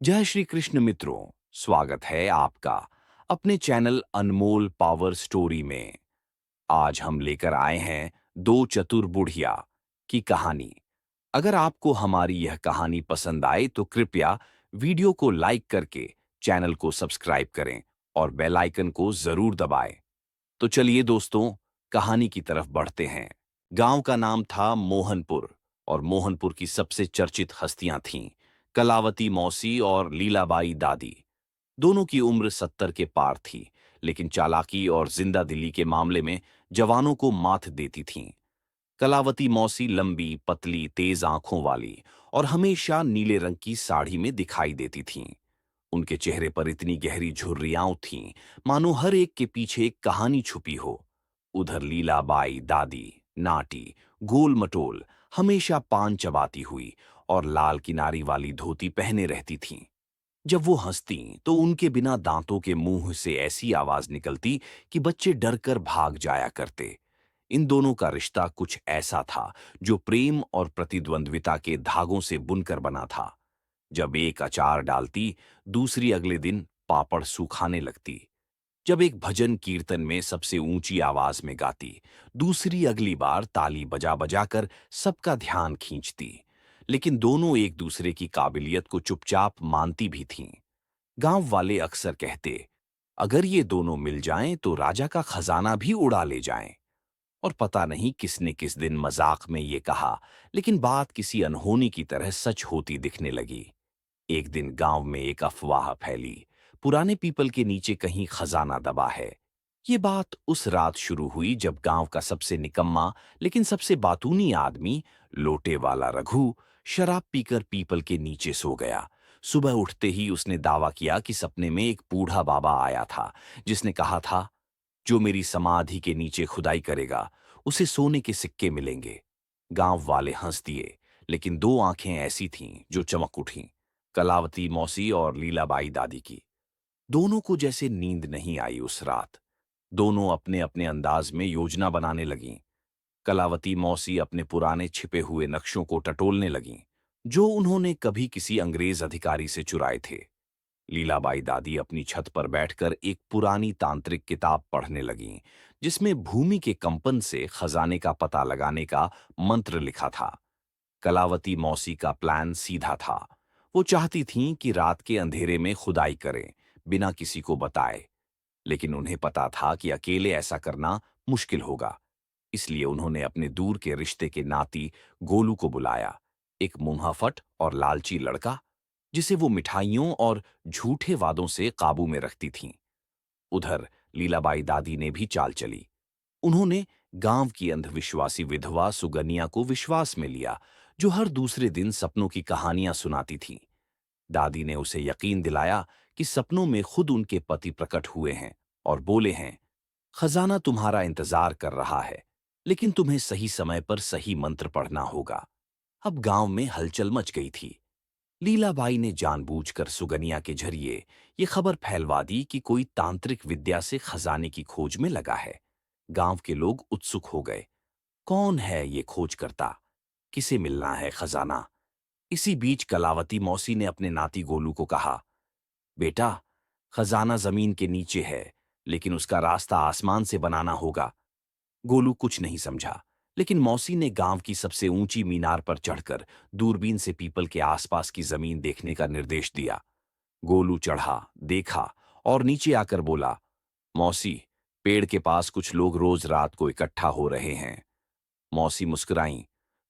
जय श्री कृष्ण मित्रों। स्वागत है आपका अपने चैनल अनमोल पावर स्टोरी में। आज हम लेकर आए हैं दो चतुर बुढ़िया की कहानी। अगर आपको हमारी यह कहानी पसंद आए तो कृपया वीडियो को लाइक करके चैनल को सब्सक्राइब करें और बेल आइकन को जरूर दबाएं। तो चलिए दोस्तों, कहानी की तरफ बढ़ते हैं। गांव का नाम था मोहनपुर और मोहनपुर की सबसे चर्चित हस्तियां थीं कलावती मौसी और लीलाबाई दादी। दोनों की उम्र 70 के पार थी, लेकिन चालाकी और जिंदा दिली के मामले में जवानों को मात देती थीं। कलावती मौसी लंबी पतली तेज आंखों वाली और हमेशा नीले रंग की साड़ी में दिखाई देती थीं। उनके चेहरे पर इतनी गहरी झुर्रियां थीं मानो हर एक के पीछे एक कहानी छुपी हो। उधर लीलाबाई दादी नाटी गोल मटोल, हमेशा पान चबाती हुई और लाल किनारी वाली धोती पहने रहती थीं। जब वो हंसती तो उनके बिना दांतों के मुंह से ऐसी आवाज निकलती कि बच्चे डरकर भाग जाया करते। इन दोनों का रिश्ता कुछ ऐसा था जो प्रेम और प्रतिद्वंद्विता के धागों से बुनकर बना था। जब एक अचार डालती, दूसरी अगले दिन पापड़ सुखाने लगती। जब एक भजन कीर्तन में सबसे ऊंची आवाज में गाती, दूसरी अगली बार ताली बजा बजा कर सबका ध्यान खींचती। लेकिन दोनों एक दूसरे की काबिलियत को चुपचाप मानती भी थीं। गांव वाले अक्सर कहते, अगर ये दोनों मिल जाएं तो राजा का खजाना भी उड़ा ले जाएं। और पता नहीं किसने किस दिन मजाक में ये कहा, लेकिन बात किसी अनहोनी की तरह सच होती दिखने लगी। एक दिन गांव में एक अफवाह फैली, पुराने पीपल के नीचे कहीं खजाना दबा है। ये बात उस रात शुरू हुई जब गांव का सबसे निकम्मा लेकिन सबसे बातूनी आदमी, लोटे वाला रघु, शराब पीकर पीपल के नीचे सो गया। सुबह उठते ही उसने दावा किया कि सपने में एक बूढ़ा बाबा आया था, जिसने कहा था, जो मेरी समाधि के नीचे खुदाई करेगा उसे सोने के सिक्के मिलेंगे। गांव वाले हंस दिए, लेकिन दो आंखें ऐसी थीं जो चमक उठीं, कलावती मौसी और लीलाबाई दादी की। दोनों को जैसे नींद नहीं आई उस रात। दोनों अपने अपने अंदाज में योजना बनाने लगीं। कलावती मौसी अपने पुराने छिपे हुए नक्शों को टटोलने लगीं, जो उन्होंने कभी किसी अंग्रेज अधिकारी से चुराए थे। लीलाबाई दादी अपनी छत पर बैठकर एक पुरानी तांत्रिक किताब पढ़ने लगीं, जिसमें भूमि के कंपन से खजाने का पता लगाने का मंत्र लिखा था। कलावती मौसी का प्लान सीधा था। वो चाहती थीं कि रात के अंधेरे में खुदाई करें, बिना किसी को बताए। लेकिन उन्हें पता था कि अकेले ऐसा करना मुश्किल होगा। इसलिए उन्होंने अपने दूर के रिश्ते के नाती गोलू को बुलाया, एक मुंहाफट और लालची लड़का, जिसे वो मिठाइयों और झूठे वादों से काबू में रखती थीं। उधर लीलाबाई दादी ने भी चाल चली। उन्होंने गांव की अंधविश्वासी विधवा सुगनिया को विश्वास में लिया, जो हर दूसरे दिन सपनों की कहानियां सुनाती थी। दादी ने उसे यकीन दिलाया कि सपनों में खुद उनके पति प्रकट हुए हैं और बोले हैं, खजाना तुम्हारा इंतजार कर रहा है, लेकिन तुम्हें सही समय पर सही मंत्र पढ़ना होगा। अब गांव में हलचल मच गई थी। लीलाबाई ने जानबूझकर सुगनिया के जरिए ये खबर फैलवा दी कि कोई तांत्रिक विद्या से खजाने की खोज में लगा है। गांव के लोग उत्सुक हो गए। कौन है ये खोज करता? किसे मिलना है खजाना? इसी बीच कलावती मौसी ने अपने नाती गोलू को कहा, बेटा, खजाना जमीन के नीचे है, लेकिन उसका रास्ता आसमान से बनाना होगा। गोलू कुछ नहीं समझा, लेकिन मौसी ने गांव की सबसे ऊंची मीनार पर चढ़कर दूरबीन से पीपल के आसपास की जमीन देखने का निर्देश दिया। गोलू चढ़ा, देखा और नीचे आकर बोला, मौसी, पेड़ के पास कुछ लोग रोज रात को इकट्ठा हो रहे हैं। मौसी मुस्कुराईं,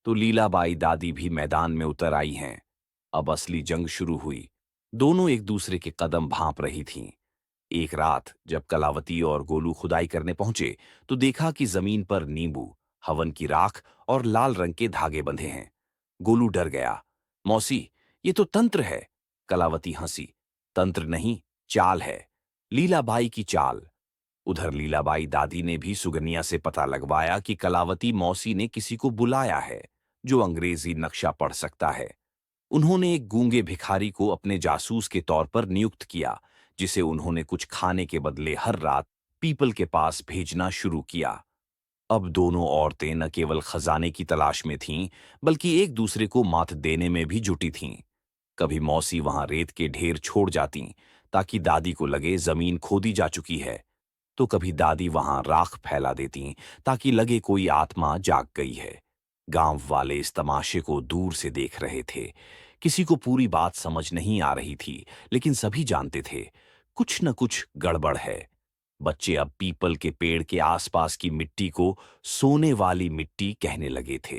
तो लीलाबाई दादी भी मैदान में उतर आई हैं। अब असली जंग शुरू हुई। दोनों एक दूसरे के कदम भांप रही थीं। एक रात जब कलावती और गोलू खुदाई करने पहुंचे, तो देखा कि जमीन पर नींबू, हवन की राख और लाल रंग के धागे बंधे हैं। गोलू डर गया। मौसी, ये तो तंत्र है। कलावती हंसी। तंत्र नहीं, चाल है। लीलाबाई की चाल। उधर लीलाबाई दादी ने भी सुगनिया से पता लगवाया कि कलावती मौसी ने किसी को बुलाया है, जो अंग्रेजी नक्शा पढ़ सकता है। उन्होंने एक गूंगे भिखारी को अपने जासूस के तौर पर नियुक्त किया, जिसे उन्होंने कुछ खाने के बदले हर रात पीपल के पास भेजना शुरू किया। अब दोनों औरतें न केवल खजाने की तलाश में थीं, बल्कि एक दूसरे को मात देने में भी जुटी थीं। कभी मौसी वहां रेत के ढेर छोड़ जाती ताकि दादी को लगे जमीन खोदी जा चुकी है, तो कभी दादी वहां राख फैला देती ताकि लगे कोई आत्मा जाग गई है। गांव वाले इस तमाशे को दूर से देख रहे थे। किसी को पूरी बात समझ नहीं आ रही थी, लेकिन सभी जानते थे कुछ न कुछ गड़बड़ है। बच्चे अब पीपल के पेड़ के आसपास की मिट्टी को सोने वाली मिट्टी कहने लगे थे।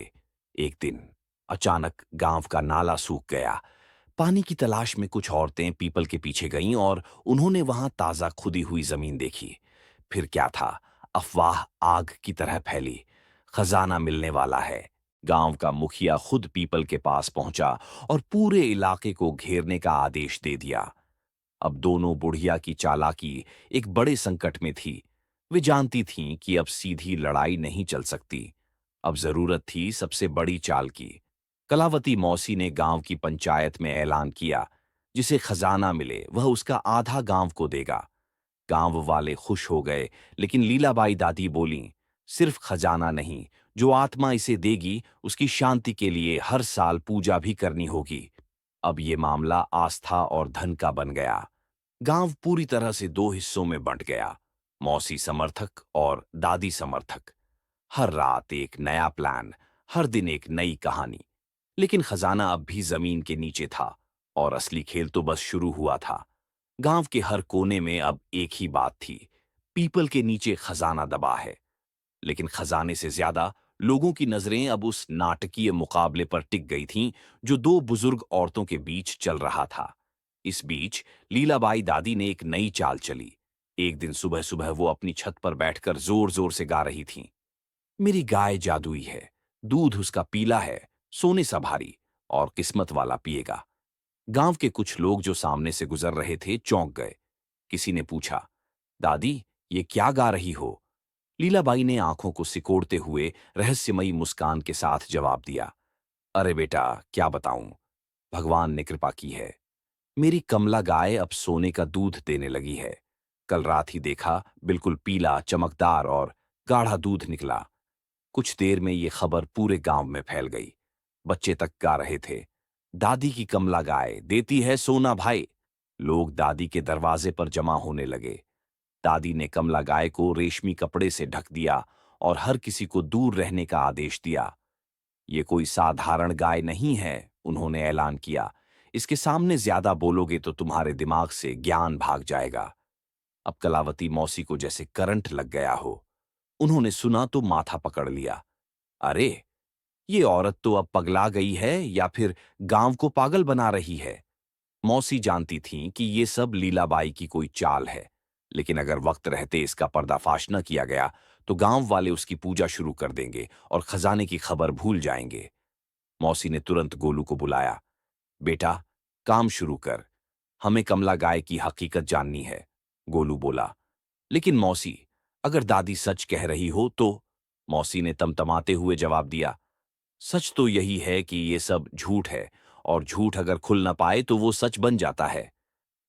एक दिन अचानक गांव का नाला सूख गया। पानी की तलाश में कुछ औरतें पीपल के पीछे गईं और उन्होंने वहां ताजा खुदी हुई जमीन देखी। फिर क्या था, अफवाह आग की तरह फैली। खजाना मिलने वाला है। गांव का मुखिया खुद पीपल के पास पहुंचा और पूरे इलाके को घेरने का आदेश दे दिया। अब दोनों बुढ़िया की चालाकी एक बड़े संकट में थी। वे जानती थीं कि अब सीधी लड़ाई नहीं चल सकती। अब जरूरत थी सबसे बड़ी चाल की। कलावती मौसी ने गांव की पंचायत में ऐलान किया, जिसे खजाना मिले वह उसका आधा गांव को देगा। गांव वाले खुश हो गए, लेकिन लीलाबाई दादी बोलीं, सिर्फ खजाना नहीं, जो आत्मा इसे देगी उसकी शांति के लिए हर साल पूजा भी करनी होगी। अब ये मामला आस्था और धन का बन गया। गांव पूरी तरह से दो हिस्सों में बंट गया, मौसी समर्थक और दादी समर्थक। हर रात एक नया प्लान, हर दिन एक नई कहानी। लेकिन खजाना अब भी जमीन के नीचे था और असली खेल तो बस शुरू हुआ था। गांव के हर कोने में अब एक ही बात थी, पीपल के नीचे खजाना दबा है। लेकिन खजाने से ज्यादा लोगों की नजरें अब उस नाटकीय मुकाबले पर टिक गई थीं जो दो बुजुर्ग औरतों के बीच चल रहा था। इस बीच लीलाबाई दादी ने एक नई चाल चली। एक दिन सुबह सुबह वो अपनी छत पर बैठकर जोर जोर से गा रही थीं, मेरी गाय जादुई है, दूध उसका पीला है, सोने सा भारी, और किस्मत वाला पिएगा। गांव के कुछ लोग जो सामने से गुजर रहे थे चौंक गए। किसी ने पूछा, दादी ये क्या गा रही हो? लीलाबाई ने आंखों को सिकोड़ते हुए रहस्यमयी मुस्कान के साथ जवाब दिया, अरे बेटा क्या बताऊं, भगवान ने कृपा की है। मेरी कमला गाय अब सोने का दूध देने लगी है। कल रात ही देखा, बिल्कुल पीला चमकदार और गाढ़ा दूध निकला। कुछ देर में ये खबर पूरे गांव में फैल गई। बच्चे तक गा रहे थे, दादी की कमला गाय देती है सोना भाई। लोग दादी के दरवाजे पर जमा होने लगे। दादी ने कमला गाय को रेशमी कपड़े से ढक दिया और हर किसी को दूर रहने का आदेश दिया। ये कोई साधारण गाय नहीं है, उन्होंने ऐलान किया। इसके सामने ज्यादा बोलोगे तो तुम्हारे दिमाग से ज्ञान भाग जाएगा। अब कलावती मौसी को जैसे करंट लग गया हो। उन्होंने सुना तो माथा पकड़ लिया। अरे, ये औरत तो अब पगला गई है या फिर गांव को पागल बना रही है। मौसी जानती थीं कि ये सब लीलाबाई की कोई चाल है, लेकिन अगर वक्त रहते इसका पर्दाफाश न किया गया तो गांव वाले उसकी पूजा शुरू कर देंगे और खजाने की खबर भूल जाएंगे। मौसी ने तुरंत गोलू को बुलाया, बेटा काम शुरू कर, हमें कमला गाय की हकीकत जाननी है। गोलू बोला, लेकिन मौसी अगर दादी सच कह रही हो तो? मौसी ने तमतमाते हुए जवाब दिया, सच तो यही है कि ये सब झूठ है, और झूठ अगर खुल न पाए तो वो सच बन जाता है।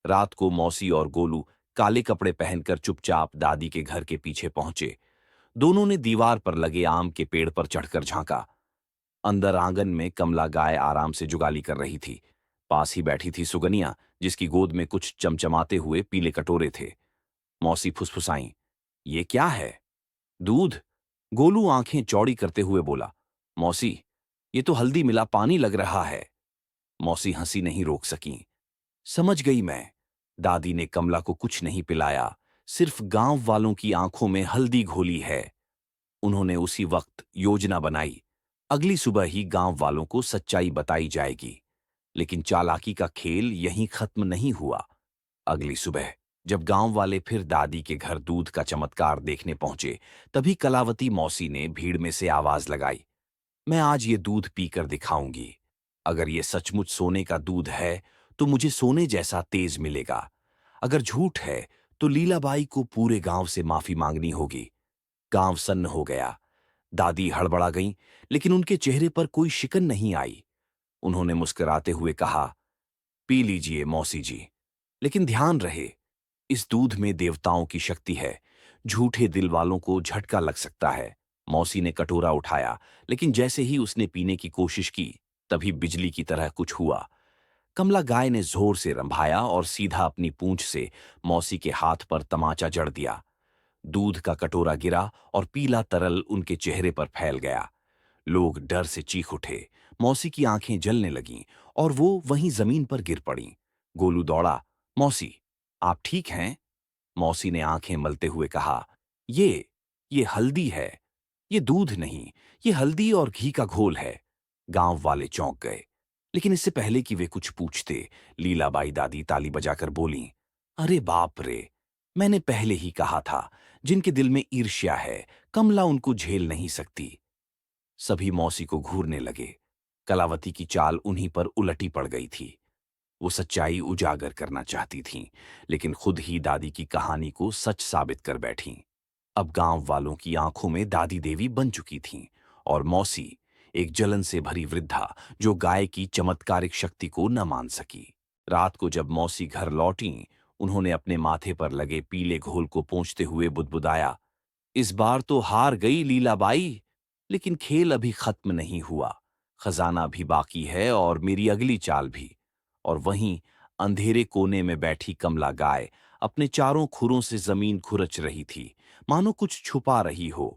रात को मौसी और गोलू काले कपड़े पहनकर चुपचाप दादी के घर के पीछे पहुंचे। दोनों ने दीवार पर लगे आम के पेड़ पर चढ़कर झांका। अंदर आंगन में कमला गाय आराम से जुगाली कर रही थी। पास ही बैठी थी सुगनिया, जिसकी गोद में कुछ चमचमाते हुए पीले कटोरे थे। मौसी फुसफुसाई, ये क्या है? दूध? गोलू आंखें चौड़ी करते हुए बोला, मौसी ये तो हल्दी मिला पानी लग रहा है। मौसी हंसी नहीं रोक सकी। समझ गई मैं। दादी ने कमला को कुछ नहीं पिलाया, सिर्फ गांव वालों की आंखों में हल्दी घोली है। उन्होंने उसी वक्त योजना बनाई। अगली सुबह ही गांव वालों को सच्चाई बताई जाएगी। लेकिन चालाकी का खेल यहीं खत्म नहीं हुआ। अगली सुबह जब गांव वाले फिर दादी के घर दूध का चमत्कार देखने पहुंचे, तभी कलावती मौसी ने भीड़ में से आवाज लगाई, मैं आज ये दूध पीकर दिखाऊंगी। अगर ये सचमुच सोने का दूध है तो मुझे सोने जैसा तेज मिलेगा। अगर झूठ है तो लीलाबाई को पूरे गांव से माफी मांगनी होगी। गांव सन्न हो गया। दादी हड़बड़ा गईं, लेकिन उनके चेहरे पर कोई शिकन नहीं आई। उन्होंने मुस्कुराते हुए कहा, पी लीजिए मौसी जी, लेकिन ध्यान रहे इस दूध में देवताओं की शक्ति है। झूठे दिल वालों को झटका लग सकता है। मौसी ने कटोरा उठाया, लेकिन जैसे ही उसने पीने की कोशिश की, तभी बिजली की तरह कुछ हुआ। कमला गाय ने जोर से रंभाया और सीधा अपनी पूंछ से मौसी के हाथ पर तमाचा जड़ दिया। दूध का कटोरा गिरा और पीला तरल उनके चेहरे पर फैल गया। लोग डर से चीख उठे। मौसी की आंखें जलने लगीं और वो वहीं जमीन पर गिर पड़ी। गोलू दौड़ा। मौसी, आप ठीक हैं? मौसी ने आंखें मलते हुए कहा, ये ये हल्दी है। ये दूध नहीं, ये हल्दी और घी का घोल है। गांव वाले चौंक गए, लेकिन इससे पहले कि वे कुछ पूछते, लीलाबाई दादी ताली बजाकर बोलीं, अरे बाप रे! मैंने पहले ही कहा था, जिनके दिल में ईर्ष्या है, कमला उनको झेल नहीं सकती। सभी मौसी को घूरने लगे। कलावती की चाल उन्हीं पर उलटी पड़ गई थी। वो सच्चाई उजागर करना चाहती थीं, लेकिन खुद ही दादी की कहानी को सच साबित कर बैठीं। अब गांव वालों की आंखों में दादी देवी बन चुकी थीं और मौसी एक जलन से भरी वृद्धा जो गाय की चमत्कारिक शक्ति को न मान सकी। रात को जब मौसी घर लौटीं, उन्होंने अपने माथे पर लगे पीले घोल को पोंछते हुए बुदबुदाया, इस बार तो हार गई लीलाबाई, लेकिन खेल अभी खत्म नहीं हुआ। खजाना भी बाकी है और मेरी अगली चाल भी। और वहीं अंधेरे कोने में बैठी कमला गाय अपने चारों खुरों से जमीन खुरच रही थी, मानो कुछ छुपा रही हो।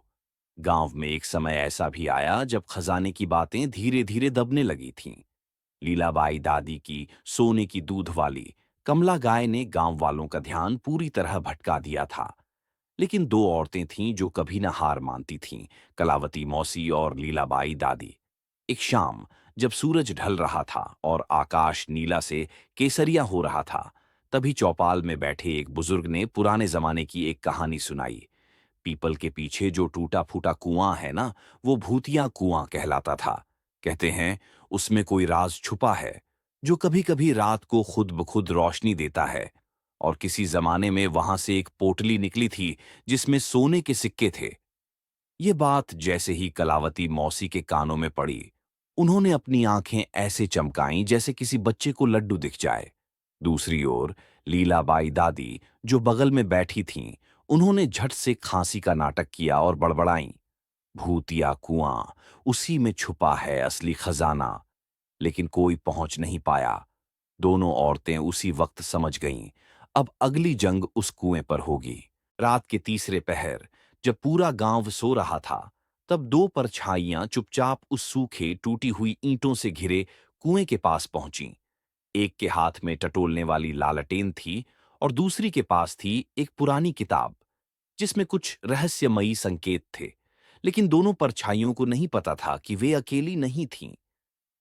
गांव में एक समय ऐसा भी आया जब खजाने की बातें धीरे धीरे दबने लगी थीं। लीलाबाई दादी की सोने की दूध वाली कमला गाय ने गांव वालों का ध्यान पूरी तरह भटका दिया था। लेकिन दो औरतें थीं जो कभी न हार मानती थीं, कलावती मौसी और लीलाबाई दादी। एक शाम जब सूरज ढल रहा था और आकाश नीला से केसरिया हो रहा था, तभी चौपाल में बैठे एक बुजुर्ग ने पुराने जमाने की एक कहानी सुनाई। पीपल के पीछे जो टूटा फूटा कुआं है ना, वो भूतिया कुआं कहलाता था। कहते हैं उसमें कोई राज छुपा है जो कभी कभी रात को खुद ब खुद रोशनी देता है। और किसी जमाने में वहां से एक पोटली निकली थी जिसमें सोने के सिक्के थे। ये बात जैसे ही कलावती मौसी के कानों में पड़ी, उन्होंने अपनी आंखें ऐसे चमकाईं जैसे किसी बच्चे को लड्डू दिख जाए। दूसरी ओर लीलाबाई दादी जो बगल में बैठी थीं, उन्होंने झट से खांसी का नाटक किया और बड़बड़ाईं, भूतिया कुआं, उसी में छुपा है असली खजाना। लेकिन कोई पहुंच नहीं पाया। दोनों औरतें उसी वक्त समझ गईं, अब अगली जंग उस कुएं पर होगी। रात के तीसरे पहर जब पूरा गांव सो रहा था, तब दो परछाइयां चुपचाप उस सूखे टूटी हुई ईंटों से घिरे कुएं के पास पहुंचीं। एक के हाथ में टटोलने वाली लालटेन थी और दूसरी के पास थी एक पुरानी किताब जिसमें कुछ रहस्यमयी संकेत थे। लेकिन दोनों परछाइयों को नहीं पता था कि वे अकेली नहीं थीं।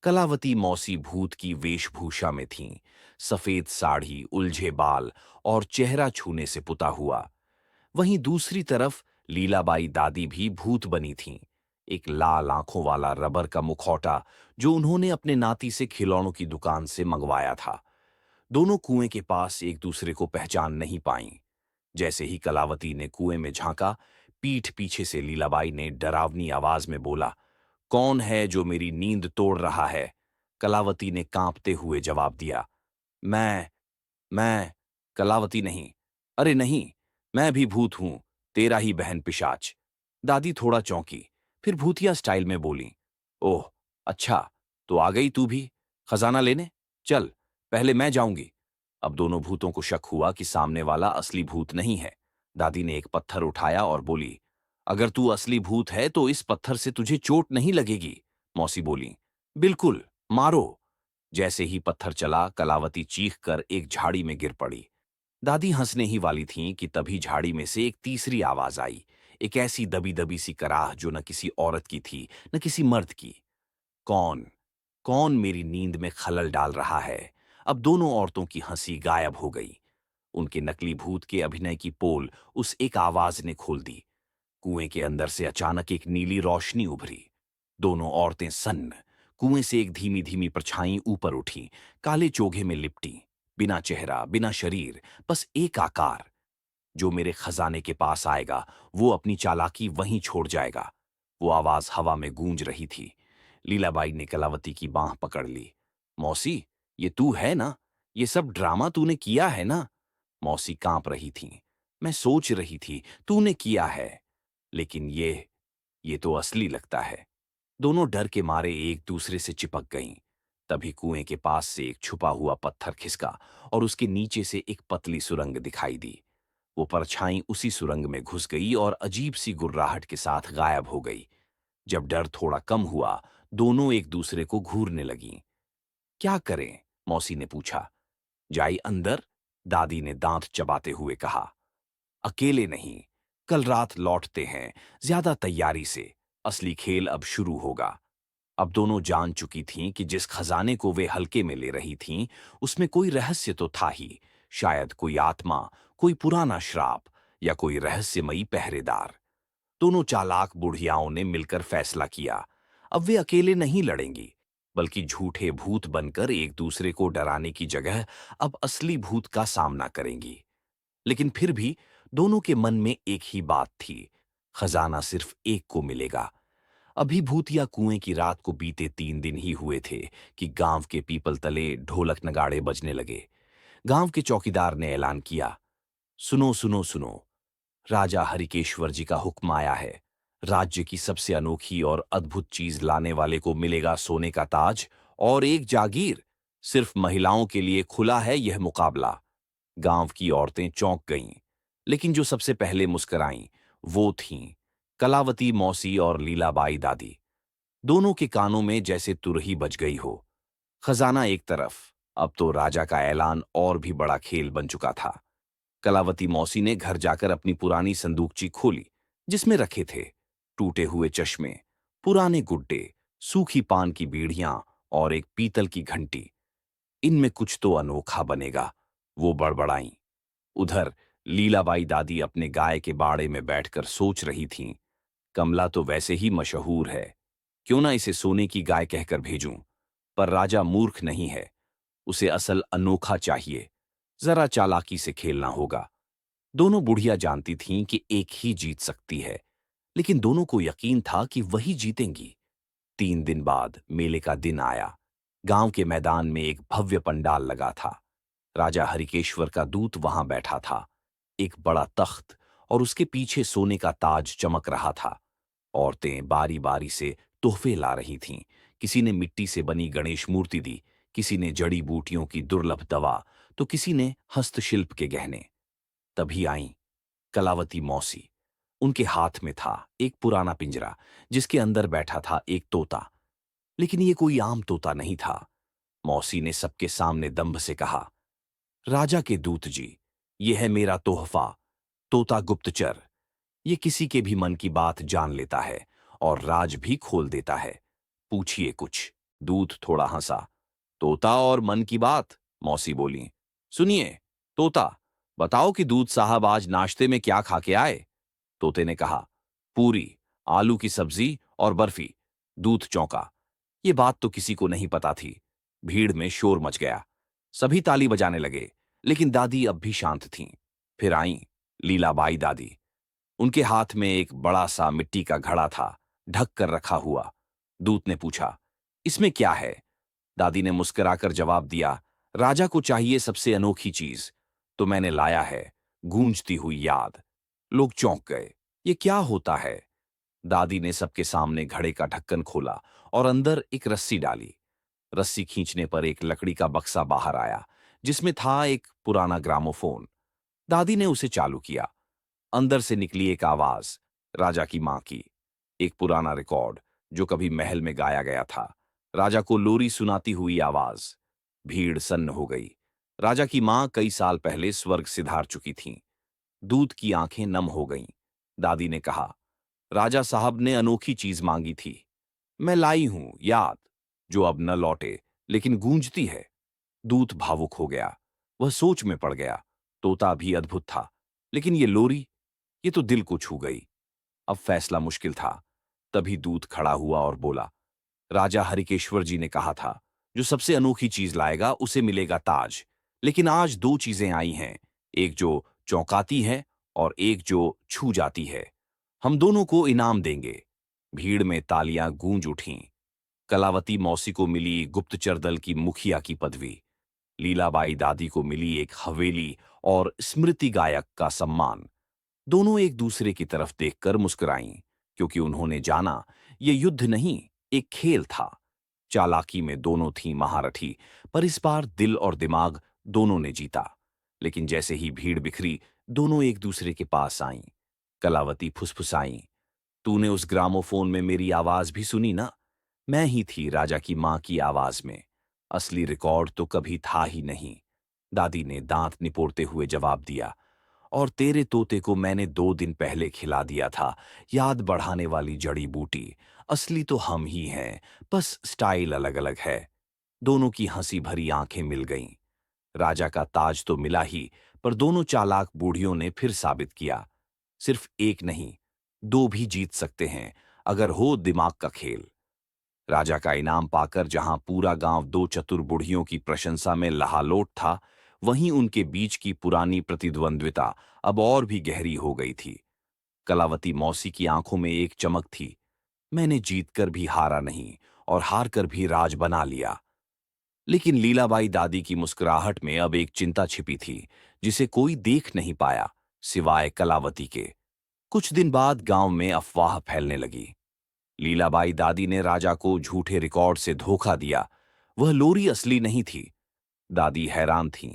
कलावती मौसी भूत की वेशभूषा में थीं, सफेद साड़ी, उलझे बाल और चेहरा छूने से पुता हुआ। वहीं दूसरी तरफ लीलाबाई दादी भी भूत बनी थीं, एक लाल आंखों वाला रबर का मुखौटा जो उन्होंने अपने नाती से खिलौनों की दुकान से मंगवाया था। दोनों कुएं के पास एक दूसरे को पहचान नहीं पाईं। जैसे ही कलावती ने कुएं में झांका, पीठ पीछे से लीलाबाई ने डरावनी आवाज में बोला, कौन है जो मेरी नींद तोड़ रहा है? कलावती ने कांपते हुए जवाब दिया, मैं मैं कलावती नहीं, अरे नहीं, मैं भी भूत हूं, तेरा ही बहन पिशाच। दादी थोड़ा चौंकी, फिर भूतिया स्टाइल में बोली, ओह अच्छा, तो आ गई तू भी खजाना लेने? चल, पहले मैं जाऊंगी। अब दोनों भूतों को शक हुआ कि सामने वाला असली भूत नहीं है। दादी ने एक पत्थर उठाया और बोली, अगर तू असली भूत है तो इस पत्थर से तुझे चोट नहीं लगेगी। मौसी बोली, बिल्कुल, मारो। जैसे ही पत्थर चला, कलावती चीख कर एक झाड़ी में गिर पड़ी। दादी हंसने ही वाली थीं कि तभी झाड़ी में से एक तीसरी आवाज आई, एक ऐसी दबी दबी सी कराह जो न किसी औरत की थी न किसी मर्द की। कौन कौन मेरी नींद में खलल डाल रहा है? अब दोनों औरतों की हंसी गायब हो गई। उनके नकली भूत के अभिनय की पोल उस एक आवाज ने खोल दी। कुएं के अंदर से अचानक एक नीली रोशनी उभरी। दोनों औरतें सन्न, कुएं से एक धीमी धीमी परछाई ऊपर उठी, काले चोगे में लिपटी, बिना चेहरा, बिना शरीर, बस एक आकार। जो मेरे खजाने के पास आएगा, वो अपनी चालाकी वहीं छोड़ जाएगा। वो आवाज हवा में गूंज रही थी। लीलाबाई ने कलावती की बांह पकड़ ली। मौसी, ये तू है ना? ये सब ड्रामा तूने किया है ना? मौसी कांप रही थीं। मैं सोच रही थी, तूने किया है। लेकिन ये तो असली लगता है। दोनों डर के मारे एक दूसरे से चिपक गईं। तभी कुएं के पास से एक छुपा हुआ पत्थर खिसका और उसके नीचे से एक पतली सुरंग दिखाई दी। वो परछाई उसी सुरंग में घुस गई और अजीब सी गुर्राहट के साथ गायब हो गई। जब डर थोड़ा कम हुआ, दोनों एक दूसरे को घूरने लगीं। क्या करें? मौसी ने पूछा। जाई अंदर, दादी ने दांत चबाते हुए कहा। अकेले नहीं, कल रात लौटते हैं, ज्यादा तैयारी से। असली खेल अब शुरू होगा। अब दोनों जान चुकी थीं कि जिस खजाने को वे हल्के में ले रही थीं, उसमें कोई रहस्य तो था ही। शायद कोई आत्मा, कोई पुराना श्राप या कोई रहस्यमयी पहरेदार। दोनों चालाक बुढ़ियाओं ने मिलकर फैसला किया। अब वे अकेले नहीं लड़ेंगी, बल्कि झूठे भूत बनकर एक दूसरे को डराने की जगह अब असली भूत का सामना करेंगी। लेकिन फिर भी दोनों के मन में एक ही बात थी, खजाना सिर्फ एक को मिलेगा। अभी भूतिया कुएं की रात को बीते 3 दिन ही हुए थे कि गांव के पीपल तले ढोलक नगाड़े बजने लगे। गांव के चौकीदार ने ऐलान किया, सुनो सुनो सुनो, राजा हरिकेश्वर जी का हुक्म आया है। राज्य की सबसे अनोखी और अद्भुत चीज लाने वाले को मिलेगा सोने का ताज और एक जागीर। सिर्फ महिलाओं के लिए खुला है यह मुकाबला। गांव की औरतें चौंक गईं, लेकिन जो सबसे पहले मुस्कुराईं वो थीं कलावती मौसी और लीलाबाई दादी। दोनों के कानों में जैसे तुरही बज गई हो। खजाना एक तरफ, अब तो राजा का ऐलान और भी बड़ा खेल बन चुका था। कलावती मौसी ने घर जाकर अपनी पुरानी संदूकची खोली, जिसमें रखे थे टूटे हुए चश्मे, पुराने गुड्डे, सूखी पान की बीड़ियां और एक पीतल की घंटी। इनमें कुछ तो अनोखा बनेगा, वो बड़बड़ाईं। उधर लीलाबाई दादी अपने गाय के बाड़े में बैठकर सोच रही थीं, कमला तो वैसे ही मशहूर है, क्यों ना इसे सोने की गाय कहकर भेजूं। पर राजा मूर्ख नहीं है, उसे असल अनोखा चाहिए। जरा चालाकी से खेलना होगा। दोनों बुढ़िया जानती थीं कि एक ही जीत सकती है, लेकिन दोनों को यकीन था कि वही जीतेंगी। 3 दिन बाद मेले का दिन आया। गांव के मैदान में एक भव्य पंडाल लगा था। राजा हरिकेश्वर का दूत वहां बैठा था। एक बड़ा तख्त और उसके पीछे सोने का ताज चमक रहा था। औरतें बारी बारी से तोहफे ला रही थीं। किसी ने मिट्टी से बनी गणेश मूर्ति दी, किसी ने जड़ी बूटियों की दुर्लभ दवा, तो किसी ने हस्तशिल्प के गहने। तभी आईं कलावती मौसी। उनके हाथ में था एक पुराना पिंजरा, जिसके अंदर बैठा था एक तोता। लेकिन ये कोई आम तोता नहीं था। मौसी ने सबके सामने दंभ से कहा, राजा के दूत जी, ये है मेरा तोहफा, तोता गुप्तचर। ये किसी के भी मन की बात जान लेता है और राज भी खोल देता है। पूछिए कुछ। दूत थोड़ा हंसा। तोता और मन की बात, मौसी बोली। सुनिए तोता, बताओ कि दूत साहब आज नाश्ते में क्या खा के आए। तोते ने कहा, पूरी, आलू की सब्जी और बर्फी। दूत चौंका। ये बात तो किसी को नहीं पता थी। भीड़ में शोर मच गया। सभी ताली बजाने लगे, लेकिन दादी अब भी शांत थीं। फिर आईं लीलाबाई दादी। उनके हाथ में एक बड़ा सा मिट्टी का घड़ा था, ढक कर रखा हुआ। दूत ने पूछा, इसमें क्या है? दादी ने मुस्कुराकर जवाब दिया, राजा को चाहिए सबसे अनोखी चीज, तो मैंने लाया है गूंजती हुई याद। लोग चौंक गए। ये क्या होता है? दादी ने सबके सामने घड़े का ढक्कन खोला और अंदर एक रस्सी डाली। रस्सी खींचने पर एक लकड़ी का बक्सा बाहर आया, जिसमें था एक पुराना ग्रामोफोन। दादी ने उसे चालू किया। अंदर से निकली एक आवाज, राजा की मां की। एक पुराना रिकॉर्ड जो कभी महल में गाया गया था। राजा को लोरी सुनाती हुई आवाज। भीड़ सन्न हो गई। राजा की मां कई साल पहले स्वर्ग सिधार चुकी थीं। दूत की आंखें नम हो गईं। दादी ने कहा, राजा साहब ने अनोखी चीज मांगी थी। मैं लाई हूं याद, जो अब न लौटे, लेकिन गूंजती है। दूत भावुक हो गया। वह सोच में पड़ गया। तोता भी अद्भुत था, लेकिन ये लोरी, ये तो दिल को छू गई। अब फैसला मुश्किल था। तभी दूत खड़ा हुआ और बोला, राजा हरिकेश्वर जी ने कहा था, जो सबसे अनोखी चीज लाएगा उसे मिलेगा ताज। लेकिन आज दो चीजें आई हैं, एक जो चौंकाती है और एक जो छू जाती है। हम दोनों को इनाम देंगे। भीड़ में तालियां गूंज उठीं। कलावती मौसी को मिली गुप्तचर दल की मुखिया की पदवी। लीलाबाई दादी को मिली एक हवेली और स्मृति गायक का सम्मान। दोनों एक दूसरे की तरफ देखकर मुस्कुराईं, क्योंकि उन्होंने जाना ये युद्ध नहीं, एक खेल था। चालाकी में दोनों थीं महारथी, पर इस बार दिल और दिमाग दोनों ने जीता। लेकिन जैसे ही भीड़ बिखरी, दोनों एक दूसरे के पास आईं। कलावती फुसफुसाईं, तूने उस ग्रामोफोन में मेरी आवाज भी सुनी ना? मैं ही थी राजा की मां की आवाज में। असली रिकॉर्ड तो कभी था ही नहीं। दादी ने दांत निपोड़ते हुए जवाब दिया। और तेरे तोते को मैंने 2 दिन पहले खिला दिया था, याद बढ़ाने वाली जड़ी बूटी। असली तो हम ही हैं, बस स्टाइल अलग अलग है। दोनों की हंसी भरी आंखें मिल गईं। राजा का ताज तो मिला ही, पर दोनों चालाक बूढ़ियों ने फिर साबित किया, सिर्फ एक नहीं, दो भी जीत सकते हैं, अगर हो दिमाग का खेल। राजा का इनाम पाकर जहां पूरा गांव दो चतुर बुढ़ियों की प्रशंसा में लहालोट था, वहीं उनके बीच की पुरानी प्रतिद्वंद्विता अब और भी गहरी हो गई थी। कलावती मौसी की आंखों में एक चमक थी। मैंने जीतकर भी हारा नहीं, और हार कर भी राज बना लिया। लेकिन लीलाबाई दादी की मुस्कुराहट में अब एक चिंता छिपी थी, जिसे कोई देख नहीं पाया, सिवाय कलावती के। कुछ दिन बाद गांव में अफवाह फैलने लगी। लीलाबाई दादी ने राजा को झूठे रिकॉर्ड से धोखा दिया। वह लोरी असली नहीं थी। दादी हैरान थीं।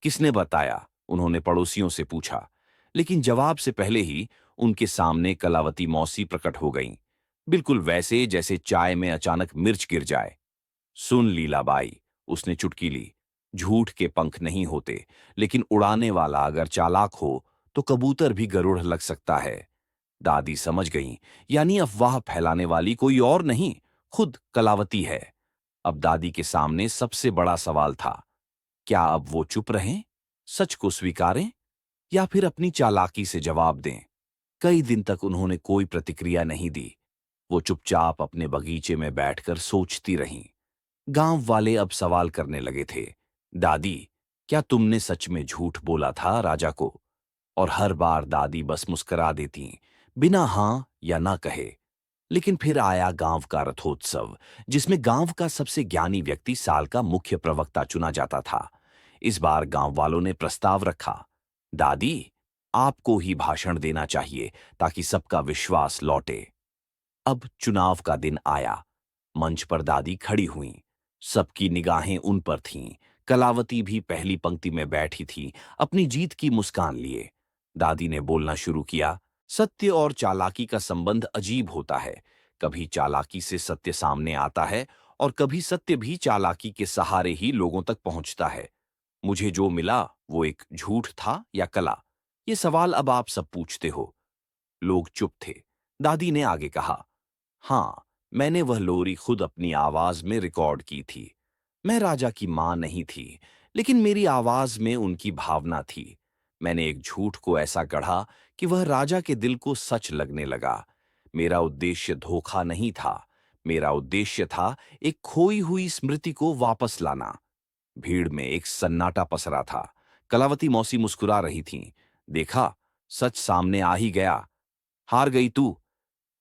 किसने बताया? उन्होंने पड़ोसियों से पूछा। लेकिन जवाब से पहले ही उनके सामने कलावती मौसी प्रकट हो गईं, बिल्कुल वैसे जैसे चाय में अचानक मिर्च गिर जाए। सुन लीलाबाई, उसने चुटकी ली, झूठ के पंख नहीं होते, लेकिन उड़ाने वाला अगर चालाक हो तो कबूतर भी गरुड़ लग सकता है। दादी समझ गईं, यानी अफवाह फैलाने वाली कोई और नहीं, खुद कलावती है। अब दादी के सामने सबसे बड़ा सवाल था, क्या अब वो चुप रहें, सच को स्वीकारें, या फिर अपनी चालाकी से जवाब दें? कई दिन तक उन्होंने कोई प्रतिक्रिया नहीं दी। वो चुपचाप अपने बगीचे में बैठकर सोचती रहीं। गांव वाले अब सवाल करने लगे थे, दादी, क्या तुमने सच में झूठ बोला था राजा को? और हर बार दादी बस मुस्कुरा देती, बिना हां या ना कहे। लेकिन फिर आया गांव का रथोत्सव, जिसमें गांव का सबसे ज्ञानी व्यक्ति साल का मुख्य प्रवक्ता चुना जाता था। इस बार गांव वालों ने प्रस्ताव रखा, दादी, आपको ही भाषण देना चाहिए, ताकि सबका विश्वास लौटे। अब चुनाव का दिन आया। मंच पर दादी खड़ी हुईं। सबकी निगाहें उन पर थीं। कलावती भी पहली पंक्ति में बैठी थी, अपनी जीत की मुस्कान लिए। दादी ने बोलना शुरू किया, सत्य और चालाकी का संबंध अजीब होता है। कभी चालाकी से सत्य सामने आता है, और कभी सत्य भी चालाकी के सहारे ही लोगों तक पहुंचता है। मुझे जो मिला वो एक झूठ था या कला? ये सवाल अब आप सब पूछते हो। लोग चुप थे। दादी ने आगे कहा, हाँ, मैंने वह लोरी खुद अपनी आवाज में रिकॉर्ड की थी। मैं राजा की मां नहीं थी, लेकिन मेरी आवाज में उनकी भावना थी। मैंने एक झूठ को ऐसा गढ़ा कि वह राजा के दिल को सच लगने लगा। मेरा उद्देश्य धोखा नहीं था। मेरा उद्देश्य था एक खोई हुई स्मृति को वापस लाना। भीड़ में एक सन्नाटा पसरा था। कलावती मौसी मुस्कुरा रही थीं। देखा, सच सामने आ ही गया। हार गई तू।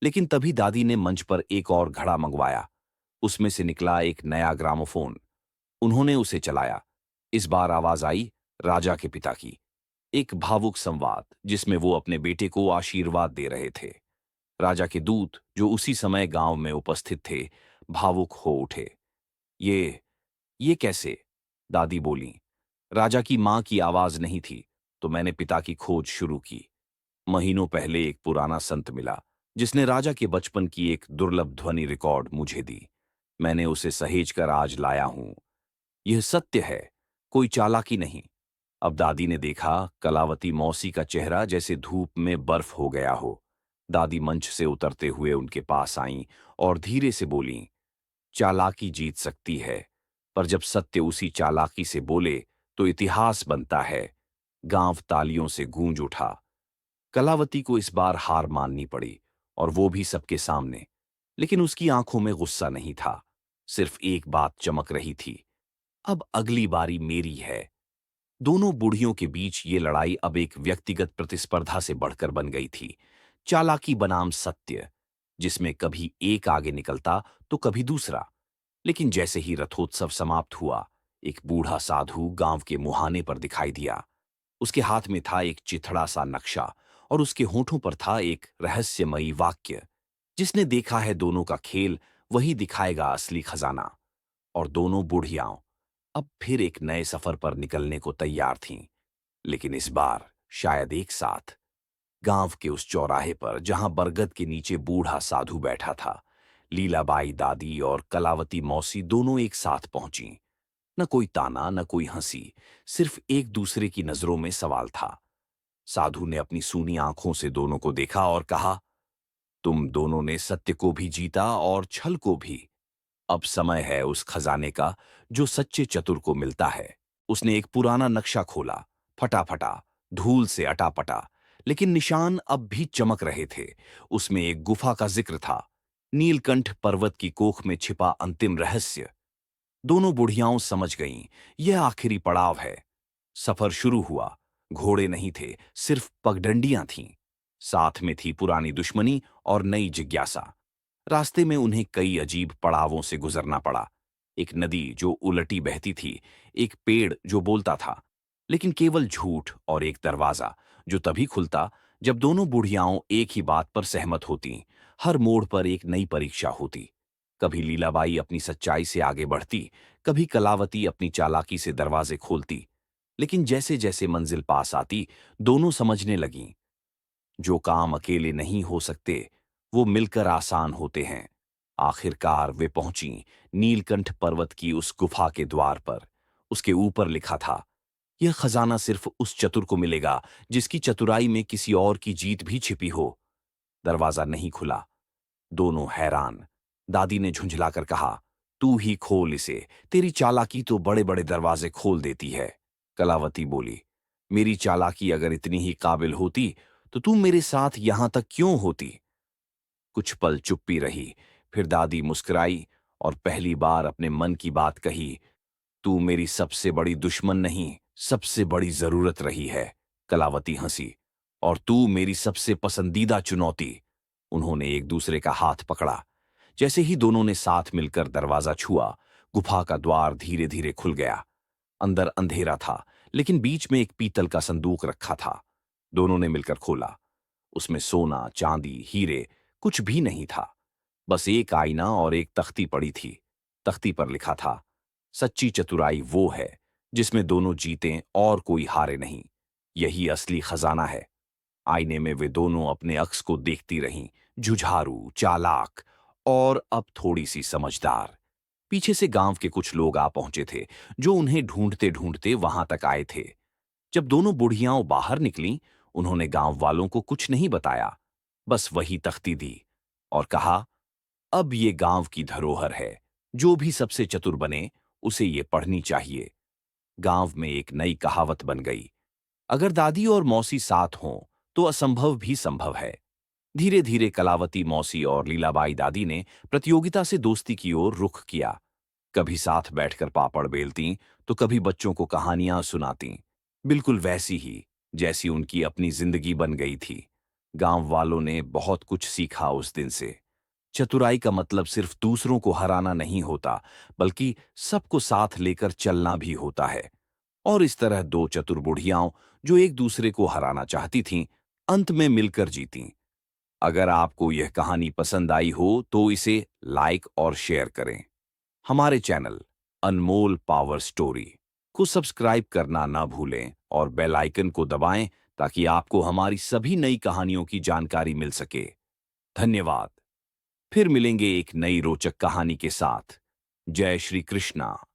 लेकिन तभी दादी ने मंच पर एक और घड़ा मंगवाया। उसमें से निकला एक नया ग्रामोफोन। उन्होंने उसे चलाया। इस बार आवाज आई राजा के पिता की। एक भावुक संवाद, जिसमें वो अपने बेटे को आशीर्वाद दे रहे थे। राजा के दूत, जो उसी समय गांव में उपस्थित थे, भावुक हो उठे। ये ये कैसे? दादी बोली। राजा की मां की आवाज नहीं थी, तो मैंने पिता की खोज शुरू की। महीनों पहले एक पुराना संत मिला, जिसने राजा के बचपन की एक दुर्लभ ध्वनि रिकॉर्ड मुझे दी। मैंने उसे सहेज कर आज लाया हूं। यह सत्य है, कोई चालाकी नहीं। अब दादी ने देखा, कलावती मौसी का चेहरा जैसे धूप में बर्फ हो गया हो। दादी मंच से उतरते हुए उनके पास आईं और धीरे से बोलीं, चालाकी जीत सकती है, पर जब सत्य उसी चालाकी से बोले तो इतिहास बनता है। गांव तालियों से गूंज उठा। कलावती को इस बार हार माननी पड़ी, और वो भी सबके सामने। लेकिन उसकी आंखों में गुस्सा नहीं था, सिर्फ एक बात चमक रही थी, अब अगली बारी मेरी है। दोनों बुढ़ियों के बीच ये लड़ाई अब एक व्यक्तिगत प्रतिस्पर्धा से बढ़कर बन गई थी। चालाकी बनाम सत्य, जिसमें कभी एक आगे निकलता तो कभी दूसरा। लेकिन जैसे ही रथोत्सव समाप्त हुआ, एक बूढ़ा साधु गांव के मुहाने पर दिखाई दिया। उसके हाथ में था एक चिथड़ा सा नक्शा, और उसके होठों पर था एक रहस्यमयी वाक्य, जिसने देखा है दोनों का खेल, वही दिखाएगा असली खजाना। और दोनों बुढ़ियाओं अब फिर एक नए सफर पर निकलने को तैयार थीं, लेकिन इस बार शायद एक साथ। गांव के उस चौराहे पर जहां बरगद के नीचे बूढ़ा साधु बैठा था, लीलाबाई दादी और कलावती मौसी दोनों एक साथ पहुंची। न कोई ताना, न कोई हंसी, सिर्फ एक दूसरे की नजरों में सवाल था। साधु ने अपनी सूनी आंखों से दोनों को देखा और कहा, तुम दोनों ने सत्य को भी जीता और छल को भी। अब समय है उस खजाने का जो सच्चे चतुर को मिलता है। उसने एक पुराना नक्शा खोला, फटा-फटा, धूल से अटा-पटा, लेकिन निशान अब भी चमक रहे थे। उसमें एक गुफा का जिक्र था, नीलकंठ पर्वत की कोख में छिपा अंतिम रहस्य। दोनों बुढ़ियाओं समझ गईं, यह आखिरी पड़ाव है। सफर शुरू हुआ। घोड़े नहीं थे, सिर्फ पगडंडियां थीं। साथ में थी पुरानी दुश्मनी और नई जिज्ञासा। रास्ते में उन्हें कई अजीब पड़ावों से गुजरना पड़ा। एक नदी जो उलटी बहती थी, एक पेड़ जो बोलता था लेकिन केवल झूठ, और एक दरवाजा जो तभी खुलता जब दोनों बुढ़ियाओं एक ही बात पर सहमत होती। हर मोड़ पर एक नई परीक्षा होती। कभी लीलाबाई अपनी सच्चाई से आगे बढ़ती, कभी कलावती अपनी चालाकी से दरवाजे खोलती। लेकिन जैसे जैसे मंजिल पास आती, दोनों समझने लगीं, जो काम अकेले नहीं हो सकते वो मिलकर आसान होते हैं। आखिरकार वे पहुंची नीलकंठ पर्वत की उस गुफा के द्वार पर। उसके ऊपर लिखा था, यह खजाना सिर्फ उस चतुर को मिलेगा जिसकी चतुराई में किसी और की जीत भी छिपी हो। दरवाजा नहीं खुला। दोनों हैरान। दादी ने झुंझलाकर कहा, तू ही खोल इसे, तेरी चालाकी तो बड़े बड़े दरवाजे खोल देती है। कलावती बोली, मेरी चालाकी अगर इतनी ही काबिल होती तो तू मेरे साथ यहां तक क्यों होती। कुछ पल चुप्पी रही, फिर दादी मुस्कुराई और पहली बार अपने मन की बात कही, तू मेरी सबसे बड़ी दुश्मन नहीं, सबसे बड़ी जरूरत रही है। कलावती हंसी, और तू मेरी सबसे पसंदीदा चुनौती। उन्होंने एक दूसरे का हाथ पकड़ा। जैसे ही दोनों ने साथ मिलकर दरवाजा छुआ, गुफा का द्वार धीरे धीरे खुल गया। अंदर अंधेरा था, लेकिन बीच में एक पीतल का संदूक रखा था। दोनों ने मिलकर खोला। उसमें सोना, चांदी, हीरे कुछ भी नहीं था। बस एक आईना और एक तख्ती पड़ी थी। तख्ती पर लिखा था, सच्ची चतुराई वो है जिसमें दोनों जीतें और कोई हारे नहीं। यही असली खजाना है। आईने में वे दोनों अपने अक्स को देखती रहीं, जुझारू, चालाक और अब थोड़ी सी समझदार। पीछे से गांव के कुछ लोग आ पहुंचे थे, जो उन्हें ढूंढते ढूंढते वहां तक आए थे। जब दोनों बुढ़ियाओं बाहर निकलीं, उन्होंने गांव वालों को कुछ नहीं बताया, बस वही तख्ती दी और कहा, अब ये गांव की धरोहर है। जो भी सबसे चतुर बने उसे ये पढ़नी चाहिए। गांव में एक नई कहावत बन गई, अगर दादी और मौसी साथ हों तो असंभव भी संभव है। धीरे धीरे कलावती मौसी और लीलाबाई दादी ने प्रतियोगिता से दोस्ती की ओर रुख किया। कभी साथ बैठकर पापड़ बेलतीं तो कभी बच्चों को कहानियां सुनातीं, बिल्कुल वैसी ही जैसी उनकी अपनी जिंदगी बन गई थी। गांव वालों ने बहुत कुछ सीखा उस दिन से। चतुराई का मतलब सिर्फ दूसरों को हराना नहीं होता, बल्कि सबको साथ लेकर चलना भी होता है। और इस तरह दो चतुर बुढ़ियाओं जो एक दूसरे को हराना चाहती थीं, अंत में मिलकर जीतीं। अगर आपको यह कहानी पसंद आई हो तो इसे लाइक और शेयर करें। हमारे चैनल अनमोल पावर स्टोरी को सब्सक्राइब करना ना भूलें और बेल आइकन को दबाएं ताकि आपको हमारी सभी नई कहानियों की जानकारी मिल सके। धन्यवाद। फिर मिलेंगे एक नई रोचक कहानी के साथ। जय श्री कृष्णा।